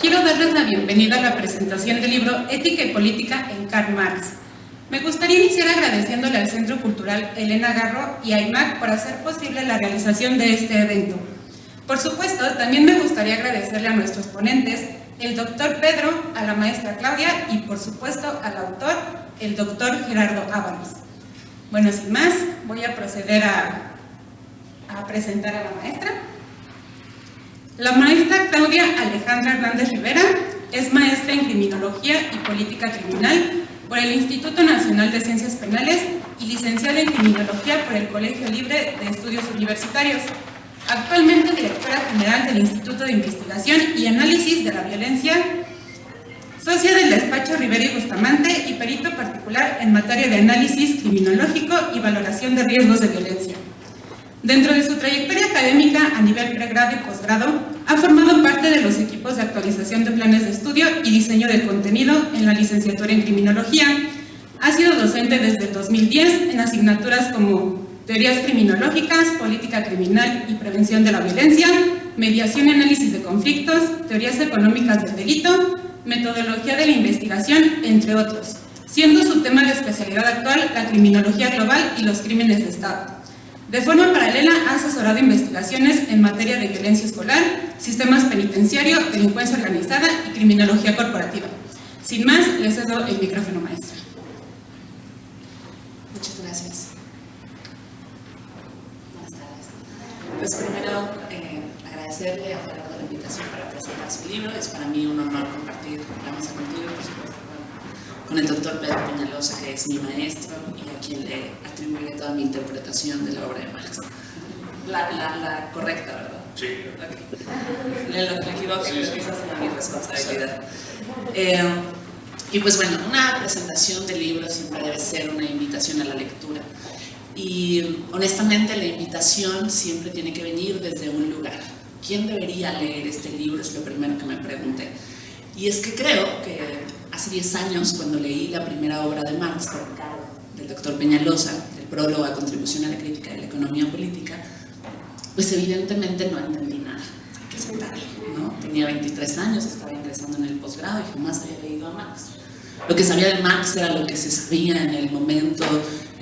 Quiero darles la bienvenida a la presentación del libro Ética y Política en Karl Marx. Me gustaría iniciar agradeciéndole al Centro Cultural Elena Garro y a IMAC por hacer posible la realización de este evento. Por supuesto, también me gustaría agradecerle a nuestros ponentes, el doctor Pedro, a la maestra Claudia y, por supuesto, al autor, el doctor Gerardo Ábalos. Bueno, sin más, voy a proceder a presentar a la maestra. La maestra Claudia Alejandra Hernández Rivera es maestra en Criminología y Política Criminal por el Instituto Nacional de Ciencias Penales y licenciada en Criminología por el Colegio Libre de Estudios Universitarios. Actualmente directora general del Instituto de Investigación y Análisis de la Violencia, socia del despacho Rivera y Bustamante y perito particular en materia de análisis criminológico y valoración de riesgos de violencia. Dentro de su trayectoria académica a nivel pregrado y posgrado, ha formado parte de los equipos de actualización de planes de estudio y diseño de contenido en la licenciatura en Criminología. Ha sido docente desde el 2010 en asignaturas como Teorías Criminológicas, Política Criminal y Prevención de la Violencia, Mediación y Análisis de Conflictos, Teorías Económicas del Delito, Metodología de la Investigación, entre otros, siendo su tema de especialidad actual la criminología global y los crímenes de Estado. De forma paralela, ha asesorado investigaciones en materia de violencia escolar, sistemas penitenciarios, delincuencia organizada y criminología corporativa. Sin más, le cedo el micrófono, maestra. Muchas gracias. Buenas tardes. Pues primero, agradecerle a Gerardo la invitación para presentar su libro. Es para mí un honor compartir la mesa contigo, por supuesto, con el doctor Pedro Peñalosa, que es mi maestro y a quien le atribuiré toda mi interpretación de la obra de Marx. La correcta, ¿verdad? Sí. Okay. Lo que equivoco, sí, esa es mi responsabilidad. Y pues bueno, una presentación de libro siempre debe ser una invitación a la lectura. Y honestamente la invitación siempre tiene que venir desde un lugar. ¿Quién debería leer este libro? Es lo primero que me pregunté. Y es que creo que hace 10 años, cuando leí la primera obra de Marx, del doctor Peñalosa, el prólogo a Contribución a la Crítica de la Economía Política, pues evidentemente no entendí nada. Hay que sentarlo, ¿no? Tenía 23 años, estaba ingresando en el posgrado y jamás había leído a Marx. Lo que sabía de Marx era lo que se sabía en el momento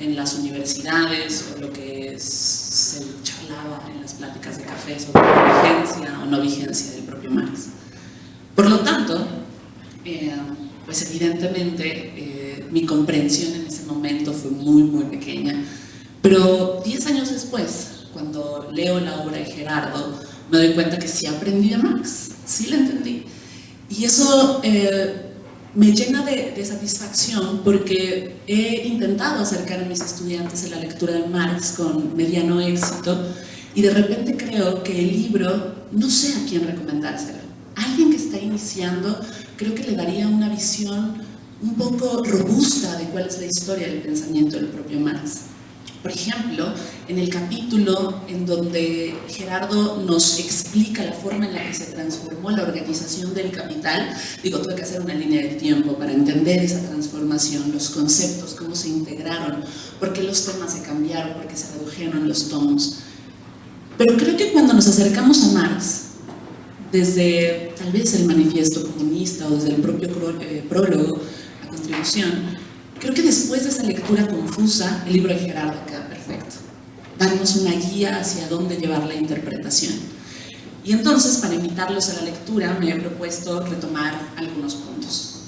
en las universidades, o lo que se charlaba en las pláticas de café sobre la vigencia o no vigencia del propio Marx. Por lo tanto, pues evidentemente mi comprensión en ese momento fue muy pequeña, pero 10 años después, cuando leo la obra de Gerardo, me doy cuenta que sí aprendí de Marx, sí la entendí. Y eso me llena de satisfacción porque he intentado acercar a mis estudiantes a la lectura de Marx con mediano éxito y de repente creo que el libro, no sé a quién recomendárselo. Alguien que está iniciando, creo que le daría una visión un poco robusta de cuál es la historia del pensamiento del propio Marx. Por ejemplo, en el capítulo en donde Gerardo nos explica la forma en la que se transformó la organización del capital, tuve que hacer una línea de tiempo para entender esa transformación, los conceptos, cómo se integraron, por qué los temas se cambiaron, por qué se redujeron los tomos. Pero creo que cuando nos acercamos a Marx, desde tal vez el manifiesto comunista o desde el propio prólogo a Contribución, creo que después de esa lectura confusa, el libro de Gerardo queda perfecto. Darnos una guía hacia dónde llevar la interpretación. Y entonces, para invitarlos a la lectura, me he propuesto retomar algunos puntos.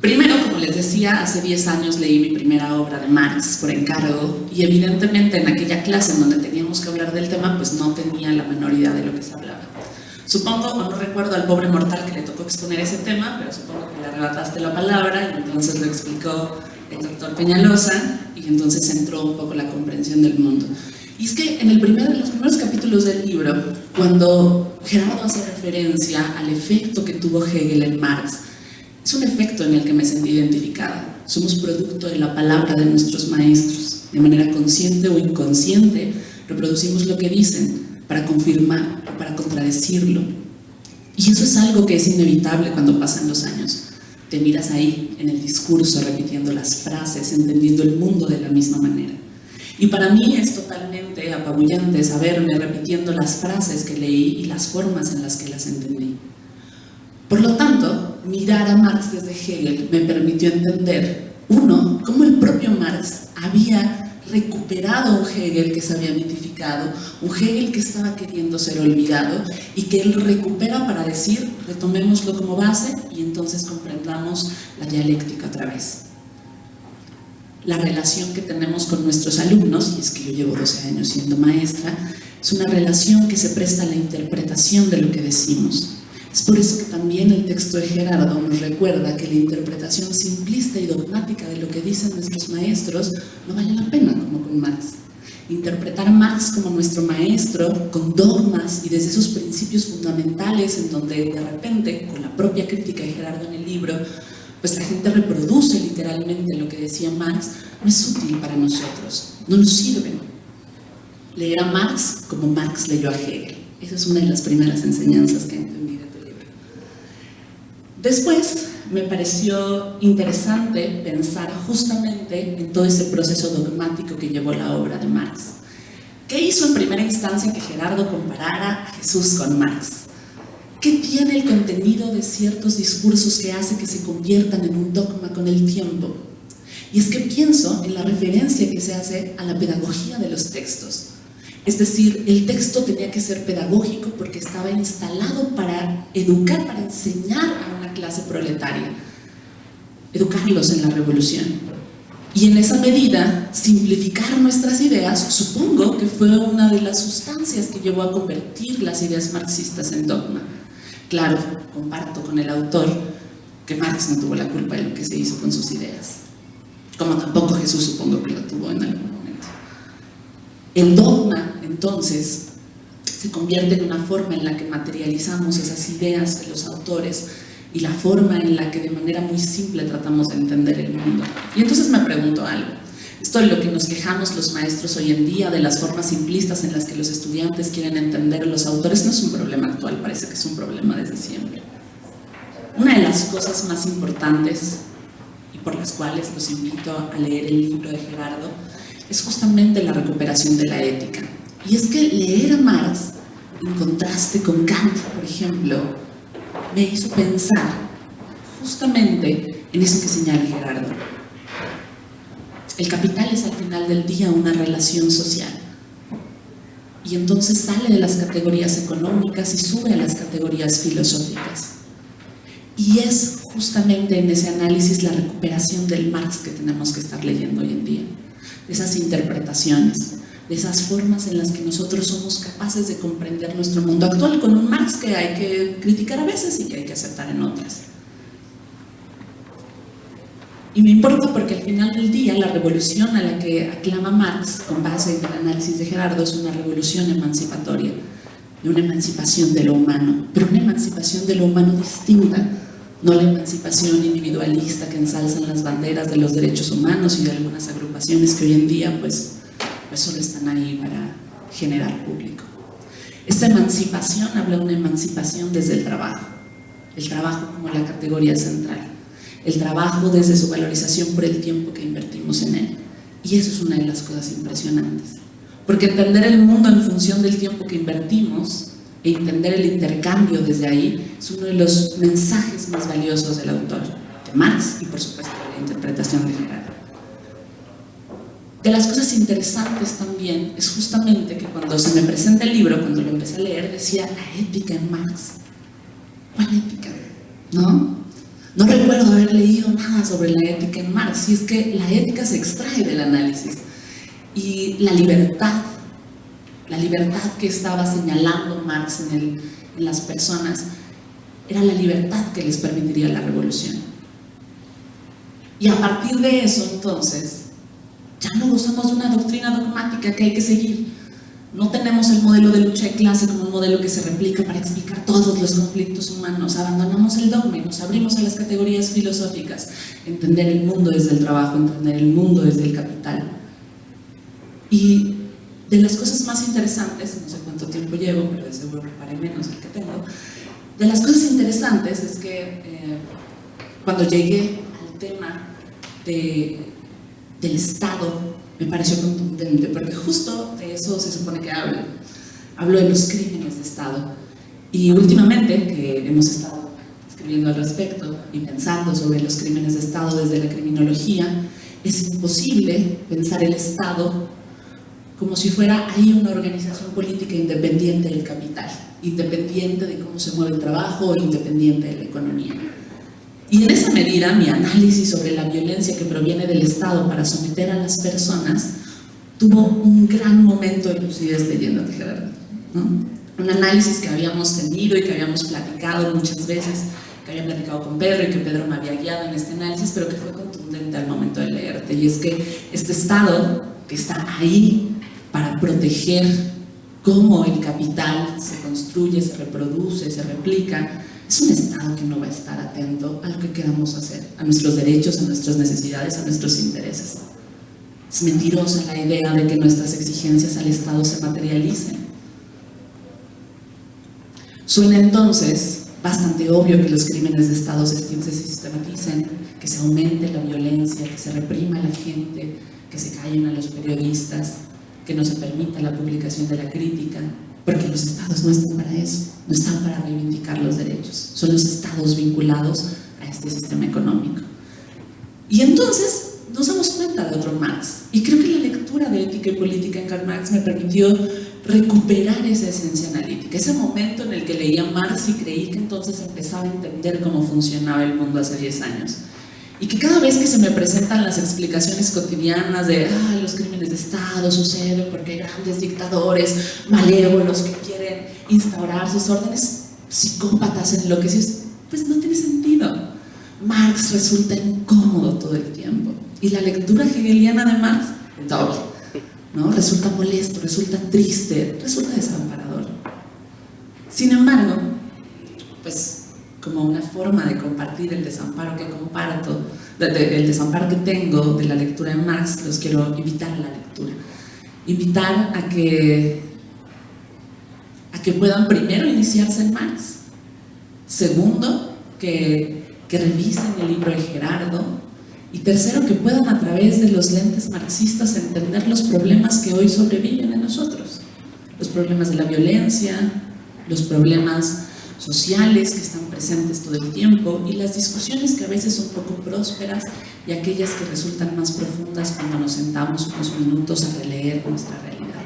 Primero, como les decía, hace 10 años leí mi primera obra de Marx por encargo y evidentemente en aquella clase en donde teníamos que hablar del tema, pues no tenía la menor idea de lo que se hablaba. Supongo, o no recuerdo al pobre mortal que le tocó exponer ese tema, pero supongo que le arrebataste la palabra y entonces lo explicó el doctor Peñalosa y entonces entró un poco la comprensión del mundo. Y es que en los primeros capítulos del libro, cuando Gerardo hace referencia al efecto que tuvo Hegel en Marx, es un efecto en el que me sentí identificada. Somos producto de la palabra de nuestros maestros. De manera consciente o inconsciente, reproducimos lo que dicen para confirmar o para contradecirlo. Y eso es algo que es inevitable cuando pasan los años. Te miras ahí, en el discurso, repitiendo las frases, entendiendo el mundo de la misma manera. Y para mí es totalmente apabullante saberme repitiendo las frases que leí y las formas en las que las entendí. Por lo tanto, mirar a Marx desde Hegel me permitió entender, uno, cómo el propio Marx había recuperado un Hegel que se había mitificado, un Hegel que estaba queriendo ser olvidado y que él recupera para decir, retomémoslo como base y entonces comprendamos la dialéctica otra vez. La relación que tenemos con nuestros alumnos, y es que yo llevo 12 años siendo maestra, es una relación que se presta a la interpretación de lo que decimos. Es por eso que también el texto de Gerardo nos recuerda que la interpretación simplista y dogmática de lo que dicen nuestros maestros no vale la pena, como con Marx. Interpretar a Marx como nuestro maestro, con dogmas y desde esos principios fundamentales en donde de repente, con la propia crítica de Gerardo en el libro, pues la gente reproduce literalmente lo que decía Marx, no es útil para nosotros, no nos sirve. Leer a Marx como Marx leyó a Hegel. Esa es una de las primeras enseñanzas que entendí de tu libro. Después me pareció interesante pensar justamente en todo ese proceso dogmático que llevó la obra de Marx. ¿Qué hizo en primera instancia que Gerardo comparara a Jesús con Marx? ¿Qué tiene el contenido de ciertos discursos que hace que se conviertan en un dogma con el tiempo? Y es que pienso en la referencia que se hace a la pedagogía de los textos. Es decir, el texto tenía que ser pedagógico porque estaba instalado para educar, para enseñar a una clase proletaria, educarlos en la revolución. Y en esa medida, simplificar nuestras ideas, supongo que fue una de las sustancias que llevó a convertir las ideas marxistas en dogma. Claro, comparto con el autor que Marx no tuvo la culpa de lo que se hizo con sus ideas, como tampoco Jesús supongo que lo tuvo en algún momento. El dogma, entonces, se convierte en una forma en la que materializamos esas ideas de los autores y la forma en la que de manera muy simple tratamos de entender el mundo. Y entonces me pregunto algo. Esto es lo que nos quejamos los maestros hoy en día, de las formas simplistas en las que los estudiantes quieren entender a los autores, no es un problema actual, parece que es un problema desde siempre. Una de las cosas más importantes y por las cuales los invito a leer el libro de Gerardo es justamente la recuperación de la ética. Y es que leer a Marx, en contraste con Kant, por ejemplo, me hizo pensar justamente en eso que señala Gerardo. El capital es al final del día una relación social. Y entonces sale de las categorías económicas y sube a las categorías filosóficas. Y es justamente en ese análisis la recuperación del Marx que tenemos que estar leyendo hoy en día. De esas interpretaciones, de esas formas en las que nosotros somos capaces de comprender nuestro mundo actual con un Marx que hay que criticar a veces y que hay que aceptar en otras. Y me importa porque al final del día la revolución a la que aclama Marx, con base en el análisis de Gerardo, es una revolución emancipatoria, de una emancipación de lo humano, pero una emancipación de lo humano distinta, no la emancipación individualista que ensalzan las banderas de los derechos humanos y de algunas agrupaciones que hoy en día pues solo están ahí para generar público. Esta emancipación habla de una emancipación desde el trabajo como la categoría central, el trabajo desde su valorización por el tiempo que invertimos en él. Y eso es una de las cosas impresionantes, porque entender el mundo en función del tiempo que invertimos e entender el intercambio desde ahí es uno de los mensajes más valiosos del autor, de Marx y por supuesto de la interpretación de Gerardo. De las cosas interesantes también es justamente que cuando se me presenta el libro, cuando lo empecé a leer, decía la ética en Marx. ¿Cuál ética? No recuerdo haber leído nada sobre la ética en Marx, y es que la ética se extrae del análisis. Y la libertad que estaba señalando Marx en las personas, era la libertad que les permitiría la revolución. Y a partir de eso, entonces, ya no gozamos de una doctrina dogmática que hay que seguir. No tenemos el modelo de lucha de clase como un modelo que se replica para explicar todos los conflictos humanos. Abandonamos el dogma y nos abrimos a las categorías filosóficas. Entender el mundo desde el trabajo, entender el mundo desde el capital. Y de las cosas más interesantes, no sé cuánto tiempo llevo, pero de seguro preparé menos el que tengo. De las cosas interesantes es que cuando llegué al tema del Estado, me pareció contundente, porque justo de eso se supone que hablo de los crímenes de Estado. Y últimamente, que hemos estado escribiendo escribiendo al respecto y pensando sobre los crímenes de Estado desde la criminología, es imposible pensar el Estado como si fuera ahí una organización política independiente del capital, independiente de cómo se mueve el trabajo, independiente de la economía. Y en esa medida, mi análisis sobre la violencia que proviene del Estado para someter a las personas tuvo un gran momento de lucidez leyéndote, Gerardo, ¿no? Un análisis que habíamos tenido y que habíamos platicado muchas veces, que había platicado con Pedro y que Pedro me había guiado en este análisis, pero que fue contundente al momento de leerte. Y es que este Estado que está ahí para proteger cómo el capital se construye, se reproduce, se replica, es un Estado que no va a estar atento a lo que queramos hacer, a nuestros derechos, a nuestras necesidades, a nuestros intereses. Es mentirosa la idea de que nuestras exigencias al Estado se materialicen. Suena entonces bastante obvio que los crímenes de Estado se sistematicen, que se aumente la violencia, que se reprima a la gente, que se callen a los periodistas, que no se permita la publicación de la crítica, porque los Estados no están para eso, no están para reivindicar los derechos, son los Estados vinculados a este sistema económico. Y entonces nos damos cuenta de otro Marx, y creo que la lectura de Ética y Política en Karl Marx me permitió recuperar esa esencia analítica, ese momento en el que leía Marx y creí que entonces empezaba a entender cómo funcionaba el mundo hace 10 años. Y que cada vez que se me presentan las explicaciones cotidianas de los crímenes de Estado suceden porque hay grandes dictadores malévolos que quieren instaurar sus órdenes, psicópatas enloquecidos, pues no tiene sentido. Marx resulta incómodo todo el tiempo. Y la lectura hegeliana de Marx, doble, ¿no? Resulta molesto, resulta triste, resulta desamparador. Sin embargo, pues como una forma de compartir el desamparo que comparto, el desamparo que tengo de la lectura de Marx, los quiero invitar a la lectura. Invitar a que puedan primero iniciarse en Marx, segundo, que revisen el libro de Gerardo, y tercero, que puedan a través de los lentes marxistas entender los problemas que hoy sobreviven en nosotros, los problemas de la violencia, los problemas sociales que están presentes todo el tiempo y las discusiones que a veces son poco prósperas y aquellas que resultan más profundas cuando nos sentamos unos minutos a releer nuestra realidad.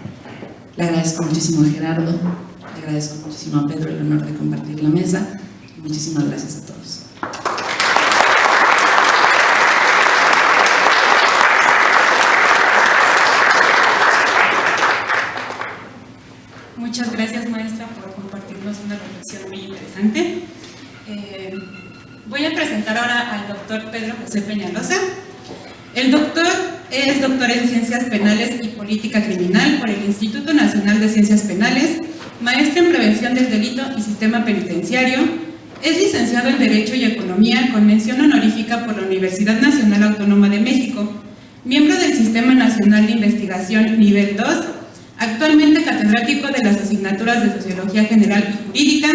Le agradezco muchísimo a Gerardo, le agradezco muchísimo a Pedro el honor de compartir la mesa y muchísimas gracias a todos. Muchas gracias, maestra, por compartirnos una reflexión muy interesante. Voy a presentar ahora al doctor Pedro José Peñalosa. El doctor es doctor en Ciencias Penales y Política Criminal por el Instituto Nacional de Ciencias Penales, maestro en Prevención del Delito y Sistema Penitenciario, es licenciado en Derecho y Economía con mención honorífica por la Universidad Nacional Autónoma de México, miembro del Sistema Nacional de Investigación Nivel 2, actualmente catedrático de las asignaturas de Sociología General y Jurídica,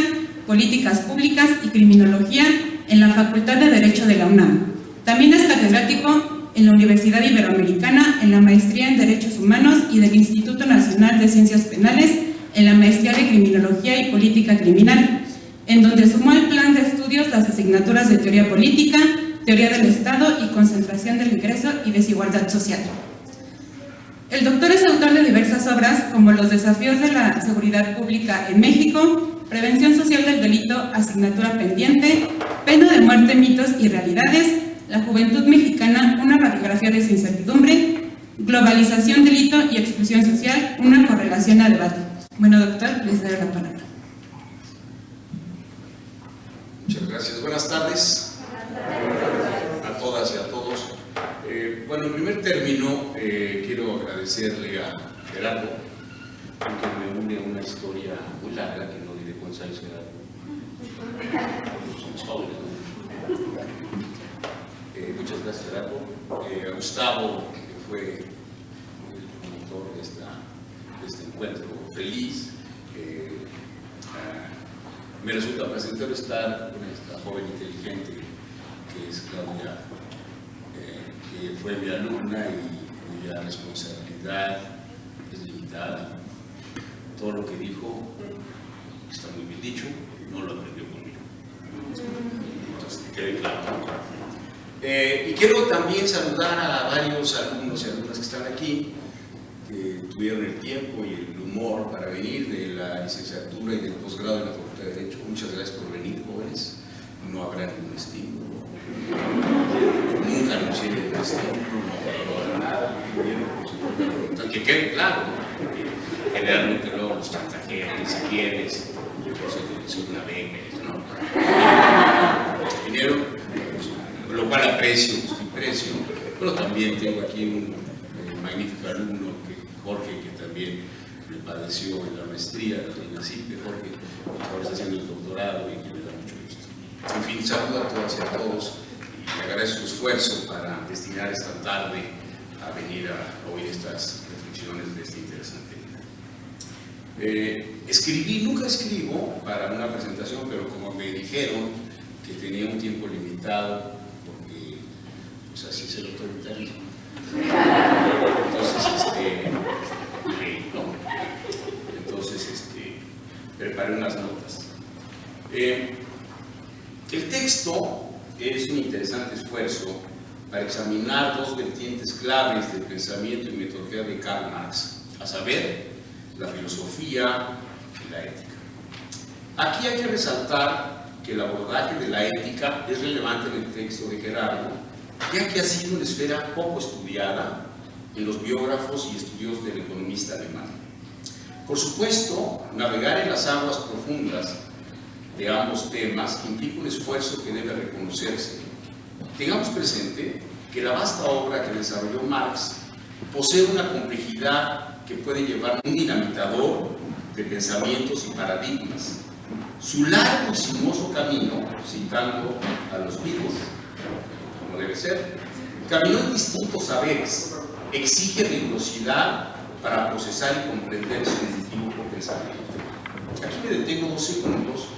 Políticas Públicas y Criminología en la Facultad de Derecho de la UNAM. También es catedrático en la Universidad Iberoamericana en la Maestría en Derechos Humanos y del Instituto Nacional de Ciencias Penales en la Maestría de Criminología y Política Criminal, en donde sumó al plan de estudios las asignaturas de Teoría Política, Teoría del Estado y Concentración del Ingreso y Desigualdad Social. El doctor es autor de diversas obras como Los desafíos de la seguridad pública en México, Prevención social del delito, asignatura pendiente, Pena de muerte, mitos y realidades, La juventud mexicana, una radiografía de su incertidumbre, Globalización, delito y exclusión social, una correlación a debate. Bueno, doctor, les doy la palabra. Muchas gracias. Buenas tardes a todas y a todos. Bueno, en primer término, quiero agradecerle a Gerardo, porque me une una historia muy larga, que no diré cuántos años Gerardo. Somos jóvenes, ¿no? Muchas gracias, Gerardo. A Gustavo, que fue el promotor de este encuentro feliz. Me resulta placentero estar con esta joven inteligente que es Claudia, que fue mi alumna y cuya responsabilidad es limitada. Todo lo que dijo está muy bien dicho, no lo aprendió conmigo. quede claro. Y quiero también saludar a varios alumnos y alumnas que están aquí, que tuvieron el tiempo y el humor para venir de la licenciatura y del posgrado de la Facultad de Derecho. Muchas gracias por venir, jóvenes. No habrá ningún estímulo. Nunca anuncié ningún estímulo, no habrá nada. Que quede claro, porque generalmente luego los chantajean, si quieres, yo soy una beca, ¿no? Vinieron, pues, lo cual aprecio, pero también tengo aquí un magnífico alumno, Jorge, que también me padeció en la maestría de la CIPE, Jorge, que ahora está haciendo el doctorado y que me da mucho gusto. En fin, saludo a todas y a todos y le agradezco su esfuerzo para destinar esta tarde a venir a oír estas reflexiones de este interesante libro. Nunca escribo para una presentación, pero como me dijeron que tenía un tiempo limitado, porque pues así es el autoritarismo. Entonces, preparé unas notas. El texto es un interesante esfuerzo para examinar dos vertientes claves del pensamiento y metodología de Karl Marx, a saber, la filosofía y la ética. Aquí hay que resaltar que el abordaje de la ética es relevante en el texto de Gerardo, ya que ha sido una esfera poco estudiada en los biógrafos y estudios del economista alemán. Por supuesto, navegar en las aguas profundas de ambos temas implica un esfuerzo que debe reconocerse. Tengamos presente que la vasta obra que desarrolló Marx posee una complejidad que puede llevar un dinamitador de pensamientos y paradigmas. Su largo y sinuoso camino, citando a los vivos, como debe ser, caminó en distintos saberes, exige rigurosidad para procesar y comprender su inequívoco pensamiento. Aquí me detengo 2 segundos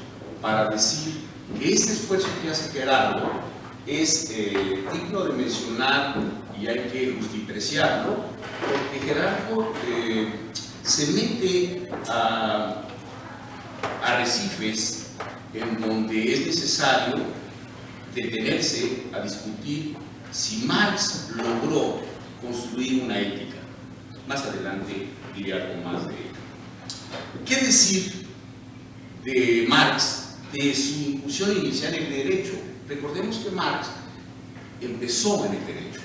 para decir que este esfuerzo que hace Gerardo es digno de mencionar y hay que justipreciarlo, porque Gerardo se mete a arrecifes en donde es necesario detenerse a discutir si Marx logró construir una ética. Más adelante diré algo más de ello. ¿Qué decir de Marx, de su incursión inicial en el derecho? Recordemos que Marx empezó en el derecho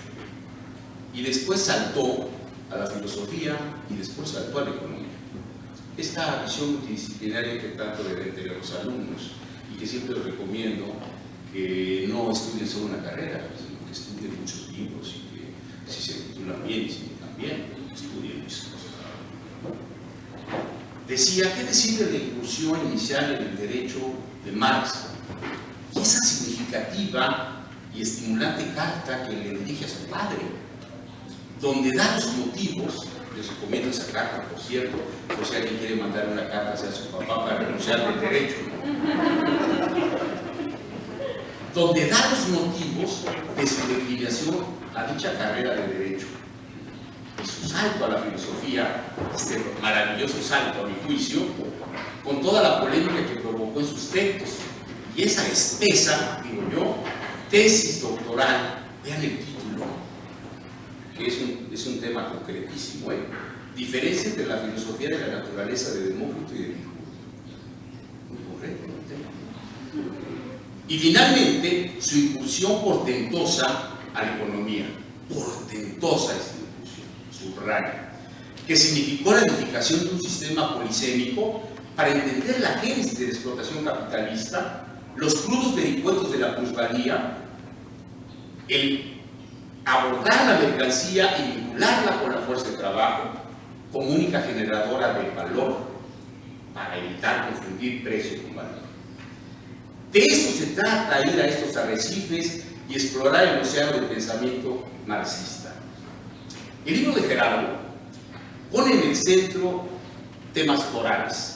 y después saltó a la filosofía y después saltó a la economía. Esta visión multidisciplinaria que tanto deben tener los alumnos y que siempre les recomiendo que no estudien solo una carrera, sino que estudien muchos libros y que si se titulan bien y si no también, estudien muchas cosas. Decía, ¿qué decir de la incursión inicial en el derecho de Marx? Y esa significativa y estimulante carta que le dirige a su padre, donde da los motivos, les recomiendo esa carta, por cierto, por si alguien quiere mandar una carta hacia su papá para renunciar al derecho, donde da los motivos de su declinación a dicha carrera de derecho. Y su salto a la filosofía, este maravilloso salto a mi juicio, con toda la polémica que provocó en sus textos, y esa espesa, digo yo, tesis doctoral, vean el título, que es un tema concretísimo, diferencia entre la filosofía de la naturaleza de Demócrito y de Epicuro. Muy correcto el tema. Y finalmente, su incursión portentosa a la economía, portentosa esta incursión, subrayo, que significó la edificación de un sistema polisémico para entender la génesis de la explotación capitalista, los crudos vericuetos de la plusvalía, el abordar la mercancía y vincularla con la fuerza de trabajo como única generadora de valor para evitar confundir precio con valor. De esto se trata, ir a estos arrecifes y explorar el océano del pensamiento marxista. El libro de Gerardo pone en el centro temas orales.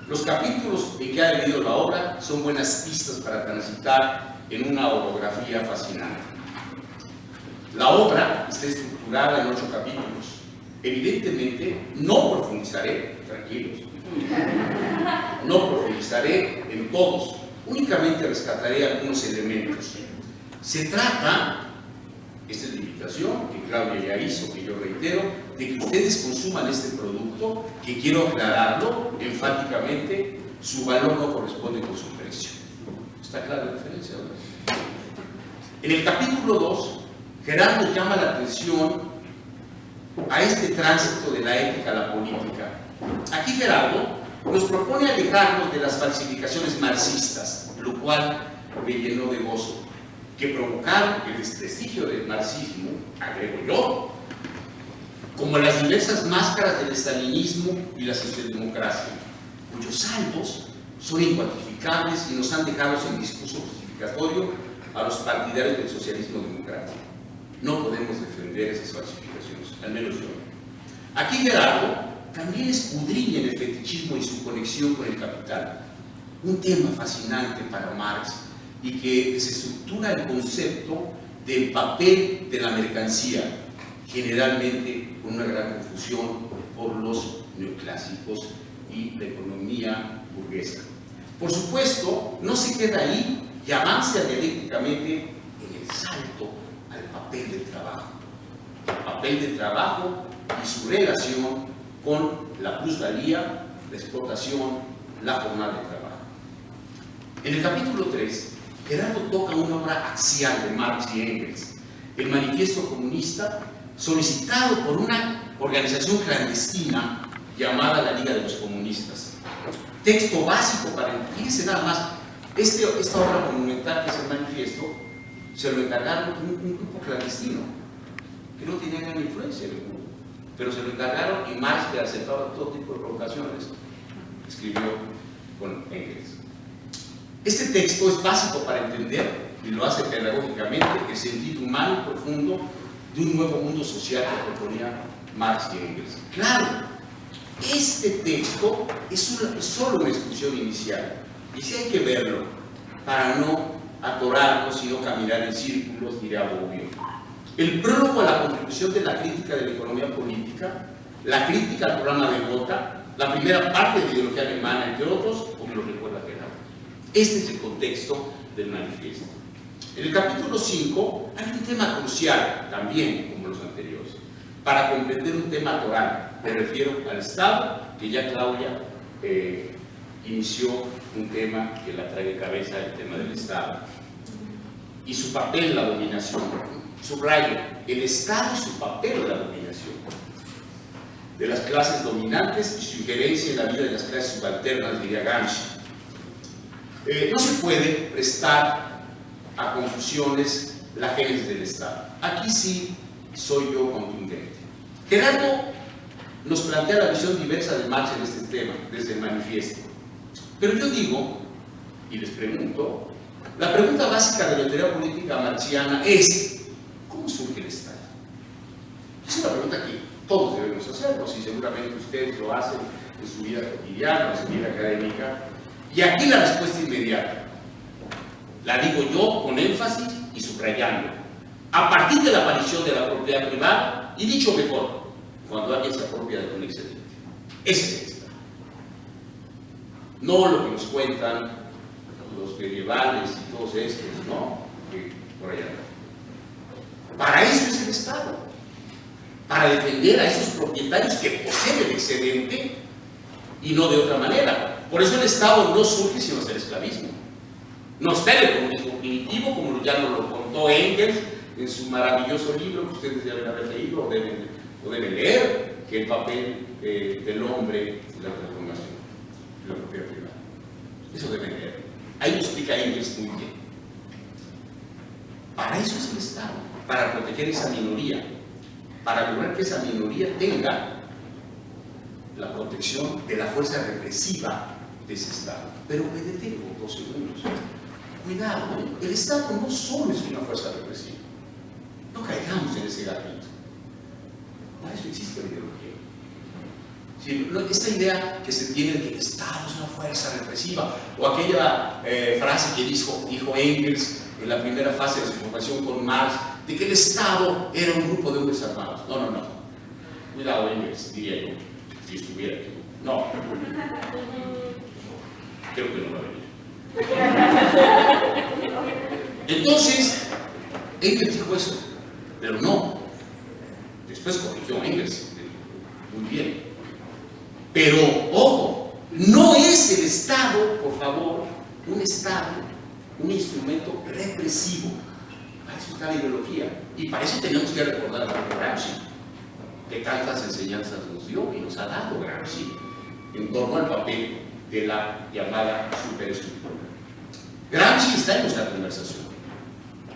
Los capítulos en que ha leído la obra son buenas pistas para transitar en una orografía fascinante. La obra está estructurada en 8 capítulos. Evidentemente, no profundizaré, tranquilos, no profundizaré en todos. únicamente rescataré algunos elementos. Se trata, esta es la invitación que Claudia ya hizo, que yo reitero, de que ustedes consuman este producto, que quiero aclararlo enfáticamente, su valor no corresponde con su precio. ¿Está clara la diferencia? En el capítulo 2, Gerardo llama la atención a este tránsito de la ética a la política. Aquí Gerardo nos propone alejarnos de las falsificaciones marxistas, lo cual me llenó de gozo, que provocaron el desprestigio del marxismo, agrego yo, como las diversas máscaras del estalinismo y la socialdemocracia, cuyos saldos son incuantificables y nos han dejado sin discurso justificatorio a los partidarios del socialismo democrático. No podemos defender esas falsificaciones, al menos yo. Aquí Gerardo también escudriña el fetichismo y su conexión con el capital, un tema fascinante para Marx y que desestructura el concepto del papel de la mercancía, generalmente con una gran confusión por los neoclásicos y la economía burguesa. Por supuesto, no se queda ahí y avanza dialécticamente en el salto al papel del trabajo. El papel del trabajo y su relación con la plusvalía, la explotación, la jornada de trabajo. En el capítulo 3, Gerardo toca una obra axial de Marx y Engels, el Manifiesto Comunista, solicitado por una organización clandestina llamada la Liga de los Comunistas. Texto básico para, fíjense nada más, esta obra monumental que es el Manifiesto, se lo encargaron un grupo clandestino, que no tenía gran influencia en el mundo, pero se lo encargaron y Marx, que aceptaba todo tipo de provocaciones, escribió con Engels. Este texto es básico para entender, y lo hace pedagógicamente, el sentido humano profundo de un nuevo mundo social que proponía Marx y Engels. Claro, este texto es solo una exposición inicial, y sí hay que verlo para no atorarnos y no caminar en círculos ni de agobio. El prólogo a la contribución de la crítica de la economía política, la crítica al programa de Gotha, la primera parte de la ideología alemana, entre otros, como lo recuerda Gerardo. Este es el contexto del manifiesto. En el capítulo 5 hay un tema crucial, también como los anteriores, para comprender un tema toral. Me refiero al Estado, que ya Claudia inició un tema que la trae de cabeza, el tema del Estado, y su papel en la dominación. Subrayo, el Estado y su papel en la dominación de las clases dominantes y su injerencia en la vida de las clases subalternas, diría Gramsci. No se puede prestar a confusiones la génesis del Estado. Aquí sí soy yo contundente. Gerardo nos plantea la visión diversa de Marx en este tema, desde el manifiesto. Pero yo digo, y les pregunto, la pregunta básica de la teoría política marxiana es: ¿cómo surge el Estado? Es una pregunta que todos debemos hacernos, y seguramente ustedes lo hacen en su vida cotidiana, en su vida académica. Y aquí la respuesta inmediata, la digo yo con énfasis y subrayando: a partir de la aparición de la propiedad privada, y dicho mejor, cuando alguien se apropia de un excedente. Ese es el Estado. No lo que nos cuentan los medievales y todos estos, ¿no? Que por allá. Para eso es el Estado. Para defender a esos propietarios que poseen el excedente y no de otra manera. Por eso el Estado no surge sino hasta el esclavismo. No está en el comunismo primitivo, como ya nos lo contó Engels en su maravilloso libro que ustedes deben haber leído o deben leer, que es el papel del hombre en la transformación de la propiedad privada. Eso deben leer. Ahí lo explica Engels muy bien. Para eso es el Estado, para proteger esa minoría, para lograr que esa minoría tenga la protección de la fuerza represiva de ese Estado. Pero me detengo 2 segundos. Cuidado, el Estado no solo es una fuerza represiva. No caigamos en ese gatito. Para eso existe la ideología. Sí, esta idea que se tiene de que el Estado es una fuerza represiva, o aquella frase que dijo Engels en la primera fase de su formación con Marx, de que el Estado era un grupo de hombres armados. No. Cuidado, Engels, diría yo, si estuviera aquí. No. Creo que no va a venir. Entonces, Engels dijo eso, pero no. Después corrigió Engels, muy bien. Pero, ojo, no es el Estado, por favor, un Estado, un instrumento represivo. Para eso está la ideología. Y para eso tenemos que recordar a Gramsci, que tantas enseñanzas nos dio y nos ha dado Gramsci en torno al papel de la llamada superestructura. Gramsci está en nuestra conversación.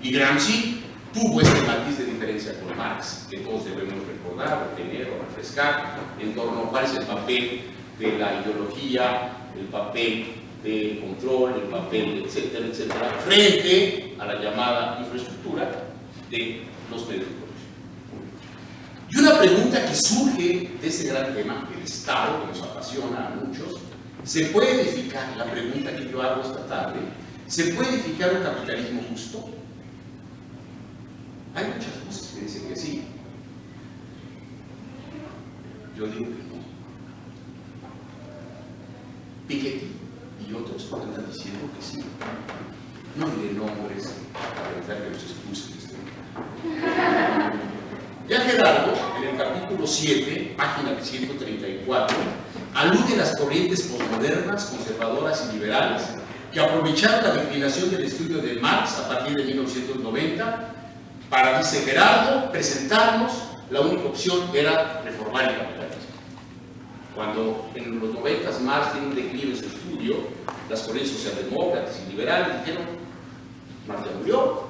Y Gramsci tuvo este matiz de diferencia con Marx, que todos debemos recordar, o tener, o refrescar, en torno a cuál es el papel de la ideología, el papel del control, el papel, etcétera, etcétera, frente a la llamada infraestructura de los medios de producción. Y una pregunta que surge de ese gran tema, el Estado, que nos apasiona a muchos, ¿se puede edificar, la pregunta que yo hago esta tarde, ¿se puede edificar un capitalismo justo? Hay muchas cosas que dicen que sí. Yo digo que no. Piketty y otros andan diciendo que sí. No diré nombres para evitar que los expulsen de este lugar. Ya Gerardo, en el capítulo 7, página 134, alude a las corrientes posmodernas, conservadoras y liberales que aprovecharon la declinación del estudio de Marx a partir de 1990 para, dice Gerardo, presentarnos la única opción era reformar el capitalismo. Cuando en los 90 Marx tiene un declive en su estudio, las corrientes socialdemócratas y liberales dijeron, Marx ya murió,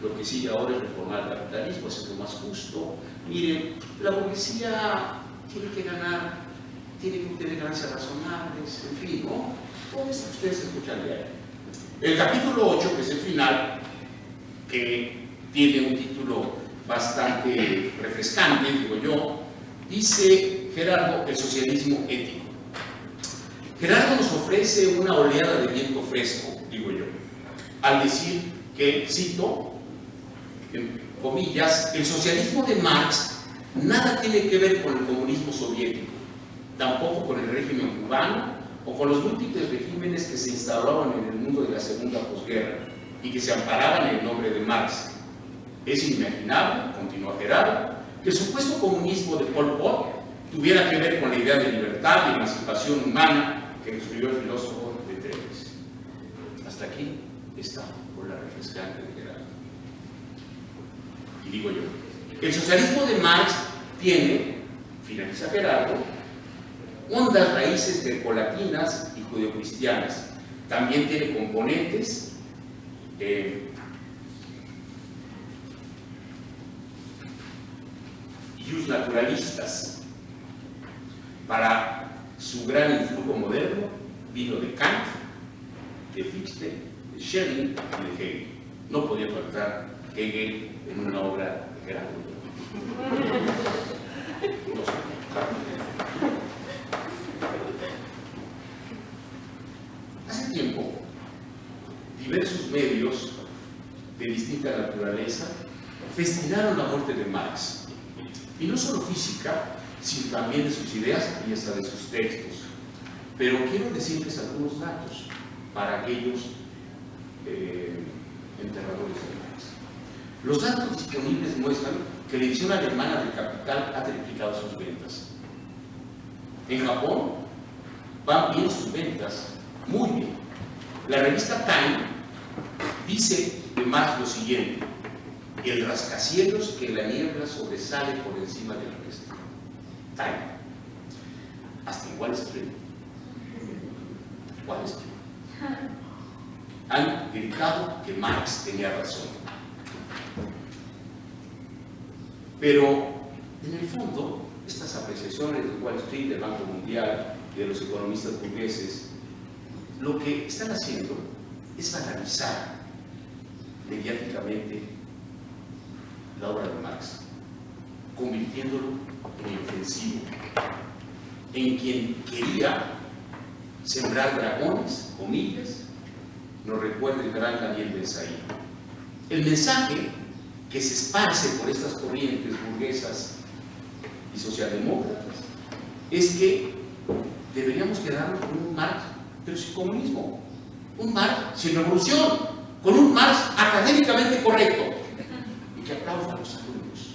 lo que sigue ahora es reformar el capitalismo, hacerlo más justo. Miren, la burguesía tiene que ganar, tiene que obtener ganancias razonables, en fin, ¿no? Todo eso ustedes escuchan de ahí. El capítulo 8, que es el final, que tiene un título bastante refrescante, digo yo, dice Gerardo, el socialismo ético. Gerardo nos ofrece una oleada de viento fresco, digo yo, al decir que, cito, en comillas, el socialismo de Marx nada tiene que ver con el comunismo soviético, tampoco con el régimen cubano o con los múltiples regímenes que se instauraban en el mundo de la segunda posguerra y que se amparaban en el nombre de Marx. Es inimaginable, continúa Gerardo, que el supuesto comunismo de Pol Pot tuviera que ver con la idea de libertad y emancipación humana que escribió el filósofo de Treves. Hasta aquí está por la refrescante de Gerardo. Y digo yo, el socialismo de Marx tiene, finaliza Gerardo, hondas raíces grecolatinas y judeocristianas. También tiene componentes naturalistas. Para su gran influjo moderno vino de Kant, de Fichte, de Schelling y de Hegel. No podía faltar Hegel en una obra de Gerardo. No sé. Hace tiempo, diversos medios de distinta naturaleza festinaron la muerte de Marx. Y no solo física, sino también de sus ideas y hasta de sus textos. Pero quiero decirles algunos datos para aquellos enterradores de Marx. Los datos disponibles muestran que la edición alemana del Capital ha triplicado sus ventas. En Japón van bien sus ventas, muy bien. La revista Time dice de Marx lo siguiente: el rascacielos que en la niebla sobresale por encima del resto. Time. Hasta en Wall Street. Wall Street. Han gritado que Marx tenía razón. Pero, en el fondo, estas apreciaciones de Wall Street, del Banco Mundial y de los economistas burgueses, lo que están haciendo es banalizar mediáticamente la obra de Marx, convirtiéndolo en inofensivo, en quien quería sembrar dragones, comillas, nos recuerda el gran Daniel Ben-Saïd. El mensaje que se esparce por estas corrientes burguesas y socialdemócratas es que deberíamos quedarnos con un Marx, pero sin comunismo. un Marx sin revolución, con un Marx académicamente correcto y que aplauda a los alumnos.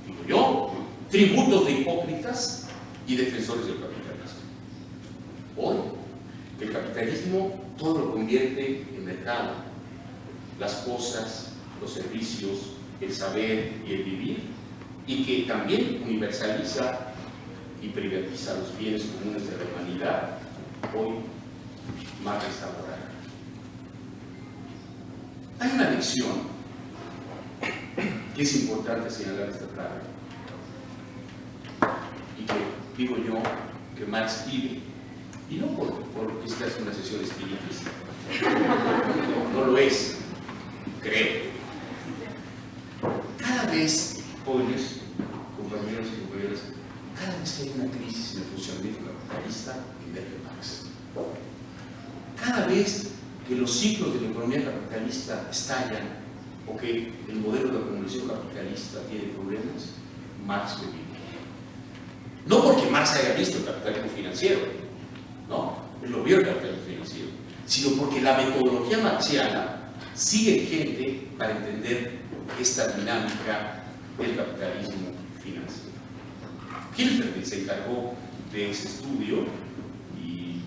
Digo yo, tributos de hipócritas y defensores del capitalismo. Hoy, el capitalismo todo lo convierte en mercado, las cosas, los servicios, el saber y el vivir, y que también universaliza y privatiza los bienes comunes de la humanidad, hoy más restaurada. Hay una lección que es importante señalar esta tarde, y que digo yo que Marx vive, y no porque esta es una sesión espiritista, no lo es, creo. Cada vez, jóvenes, compañeros y compañeras, cada vez que hay una crisis en el funcionamiento capitalista, emerge Marx. Cada vez que los ciclos de la economía capitalista estallan o que el modelo de acumulación capitalista tiene problemas, Marx lo vive. No porque Marx haya visto el capitalismo financiero, no, él lo vio el capitalismo financiero, sino porque la metodología marxiana sigue vigente para entender esta dinámica del capitalismo financiero. Hilferd se encargó de ese estudio y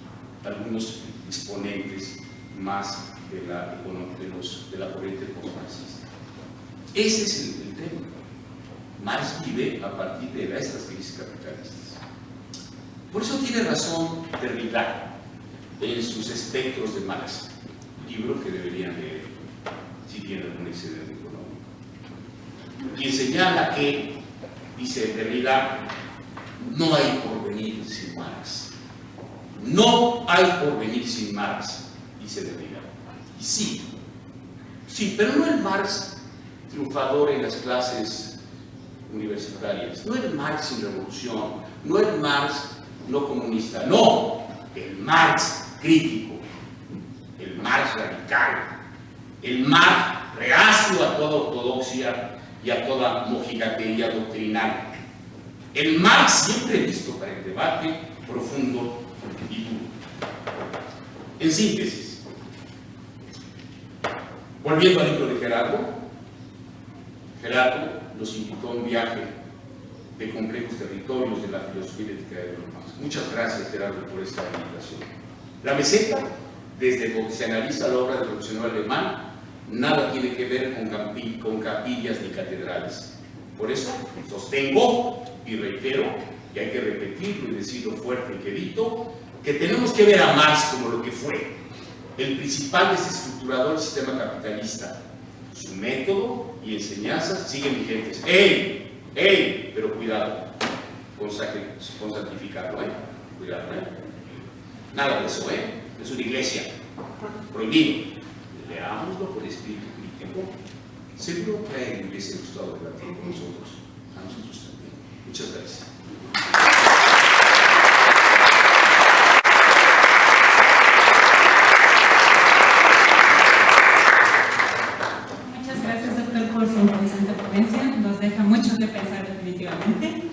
algunos exponentes más de la corriente postmarxista. Ese es el tema. Marx vive a partir de estas crisis capitalistas. Por eso tiene razón Derrida en sus espectros de Marx, libro que deberían leer si tienen algún excedente económico. Quien señala que, dice Derrida, no hay porvenir sin Marx. No hay porvenir sin Marx, dice Derrida. Y sí, pero no el Marx triunfador en las clases universitarias, no el Marx sin revolución, no el Marx no comunista, no, el Marx crítico, el Marx radical, el Marx reacio a toda ortodoxia y a toda mojigatería doctrinal. El Marx siempre listo para el debate profundo y duro. En síntesis, volviendo al libro de Gerardo nos invitó a un viaje de complejos territorios de la filosofía y ética de los Marx. Muchas gracias, Gerardo, por esta invitación. La meseta, desde donde se analiza la obra del revolucionario alemán, nada tiene que ver con capillas ni catedrales. Por eso sostengo y reitero, y hay que repetirlo y decirlo fuerte y quedito, que tenemos que ver a Marx como lo que fue, el principal desestructurador del sistema capitalista. Su método y enseñanzas siguen vigentes. Pero cuidado con santificarlo, cuidado, nada de eso, es una iglesia, prohibido. Leámoslo por espíritu crítico. Seguro que hay en ese gustado de debatir con nosotros, a nosotros también. Muchas gracias. Muchas gracias, doctor, por su interesante ponencia. Nos deja mucho que pensar definitivamente.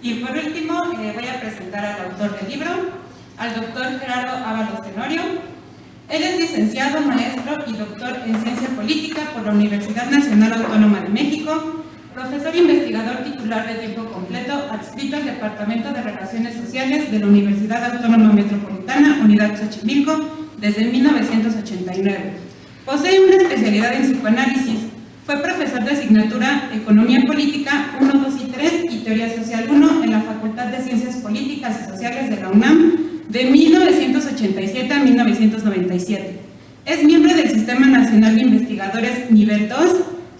Y por último, voy a presentar al autor del libro, al doctor Gerardo Ábalos Tenorio. Él es licenciado, maestro y doctor en Ciencia Política por la Universidad Nacional Autónoma de México, profesor investigador titular de tiempo completo, adscrito al Departamento de Relaciones Sociales de la Universidad Autónoma Metropolitana, Unidad Xochimilco, desde 1989. Posee una especialidad en psicoanálisis. Fue profesor de asignatura Economía Política 1, 2 y 3 y Teoría Social 1 en la Facultad de Ciencias Políticas y Sociales de la UNAM de 1987 a 1997. Es miembro del Sistema Nacional de Investigadores Nivel 2.